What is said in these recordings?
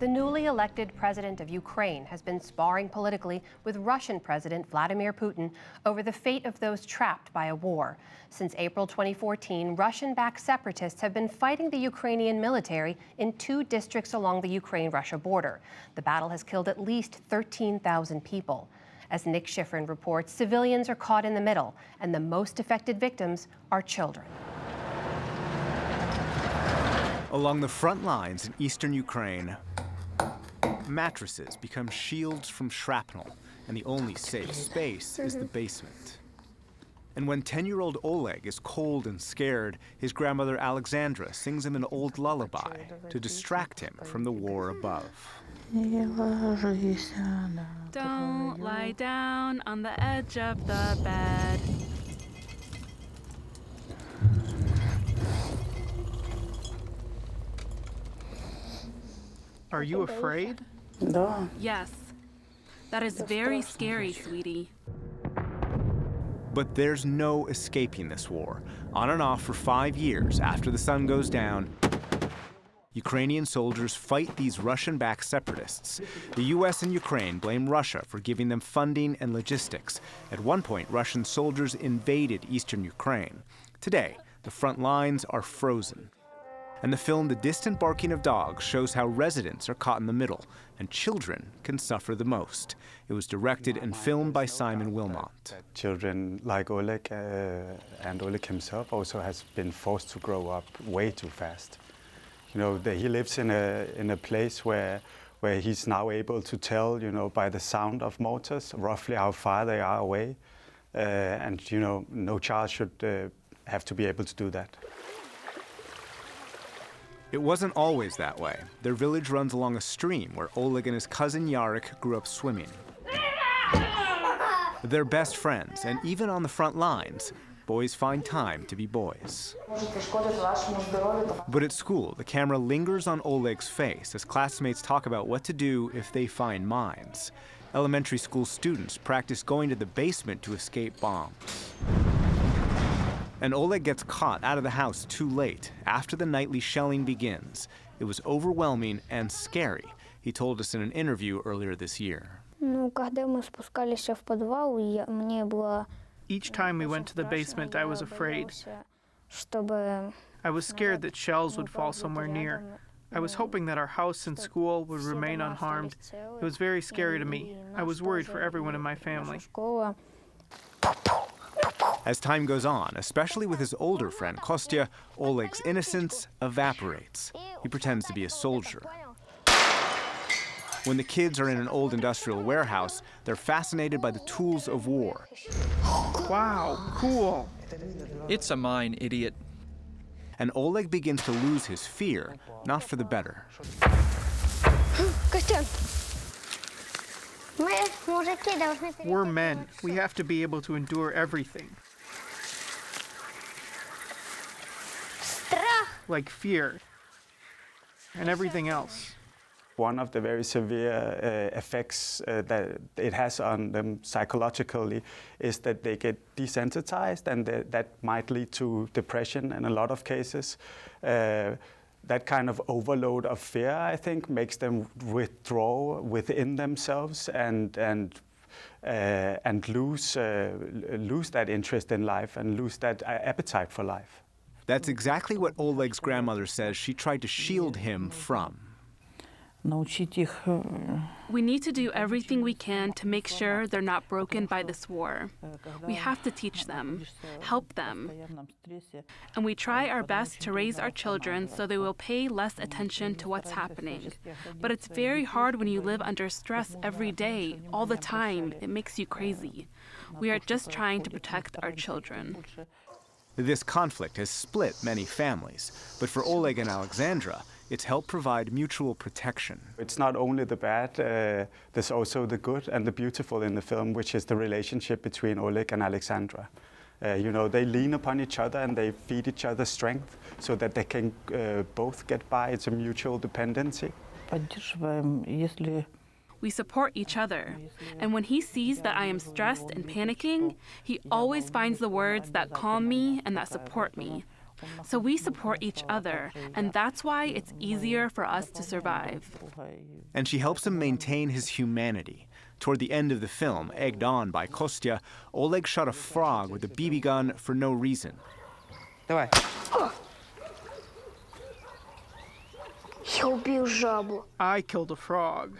The newly elected president of Ukraine has been sparring politically with Russian President Vladimir Putin over the fate of those trapped by a war. Since April 2014, Russian-backed separatists have been fighting the Ukrainian military in 2 districts along the Ukraine-Russia border. The battle has killed at least 13,000 people. As Nick Schifrin reports, civilians are caught in the middle, and the most affected victims are children. Along the front lines in eastern Ukraine, mattresses become shields from shrapnel, and the only safe space is the basement. And when 10-year-old Oleg is cold and scared, his grandmother Alexandra sings him an old lullaby to distract him from the war above. Don't lie down on the edge of the bed. Are you afraid? Yes. That is very scary, sweetie. But there's no escaping this war. On and off for 5 years after the sun goes down, Ukrainian soldiers fight these Russian-backed separatists. The U.S. and Ukraine blame Russia for giving them funding and logistics. At one point, Russian soldiers invaded eastern Ukraine. Today, the front lines are frozen. And the film The Distant Barking of Dogs shows how residents are caught in the middle, and children can suffer the most. It was directed and filmed by Simon Wilmot. Children like Oleg and Oleg himself also has been forced to grow up way too fast. You know, he lives in a place where he's now able to tell, you know, by the sound of mortars, roughly how far they are away. And, you know, no child should have to be able to do that. It wasn't always that way. Their village runs along a stream where Oleg and his cousin Yarek grew up swimming. They're best friends, and even on the front lines, boys find time to be boys. But at school, the camera lingers on Oleg's face as classmates talk about what to do if they find mines. Elementary school students practice going to the basement to escape bombs. And Oleg gets caught out of the house too late, after the nightly shelling begins. It was overwhelming and scary, he told us in an interview earlier this year. Each time we went to the basement, I was afraid. I was scared that shells would fall somewhere near. I was hoping that our house and school would remain unharmed. It was very scary to me. I was worried for everyone in my family. As time goes on, especially with his older friend Kostya, Oleg's innocence evaporates. He pretends to be a soldier. When the kids are in an old industrial warehouse, they're fascinated by the tools of war. Wow, cool. It's a mine, idiot. And Oleg begins to lose his fear, not for the better. We're men. We have to be able to endure everything. Like fear and everything else. One of the very severe effects that it has on them psychologically is that they get desensitized, and that might lead to depression in a lot of cases. That kind of overload of fear, I think, makes them withdraw within themselves and lose that interest in life and lose that appetite for life. That's exactly what Oleg's grandmother says she tried to shield him from. We need to do everything we can to make sure they're not broken by this war. We have to teach them, help them. And we try our best to raise our children so they will pay less attention to what's happening. But it's very hard when you live under stress every day, all the time. It makes you crazy. We are just trying to protect our children. This conflict has split many families, but for Oleg and Alexandra, it's helped provide mutual protection. It's not only the bad, there's also the good and the beautiful in the film, which is the relationship between Oleg and Alexandra. You know, they lean upon each other and they feed each other strength so that they can both get by. It's a mutual dependency. We support each other. And when he sees that I am stressed and panicking, he always finds the words that calm me and that support me. So we support each other, and that's why it's easier for us to survive. And she helps him maintain his humanity. Toward the end of the film, egged on by Kostya, Oleg shot a frog with a BB gun for no reason. Давай. Я убил жабу. I killed a frog.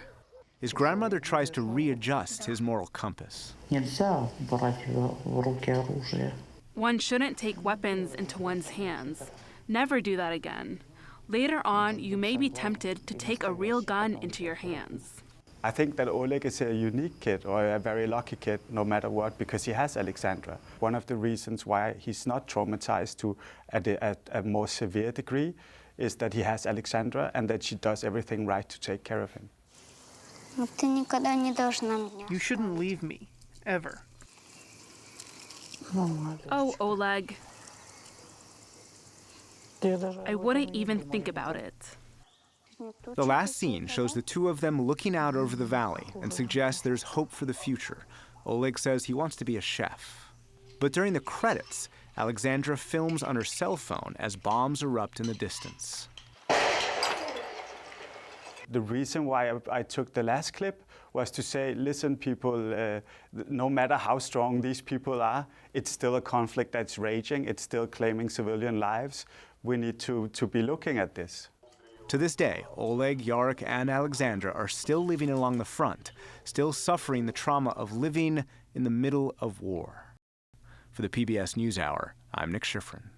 His grandmother tries to readjust his moral compass. Нельзя брать в руки оружие. One shouldn't take weapons into one's hands. Never do that again. Later on, you may be tempted to take a real gun into your hands. I think that Oleg is a unique kid, or a very lucky kid, no matter what, because he has Alexandra. One of the reasons why he's not traumatized to a more severe degree is that he has Alexandra and that she does everything right to take care of him. Ты никогда не должна меня. You shouldn't leave me, ever. Oh, Oleg, I wouldn't even think about it. The last scene shows the two of them looking out over the valley and suggests there's hope for the future. Oleg says he wants to be a chef. But during the credits, Alexandra films on her cell phone as bombs erupt in the distance. The reason why I took the last clip was to say, listen, people, no matter how strong these people are, it's still a conflict that's raging. It's still claiming civilian lives. We need to be looking at this. To this day, Oleg, Yarek, and Alexandra are still living along the front, still suffering the trauma of living in the middle of war. For the PBS NewsHour, I'm Nick Schifrin.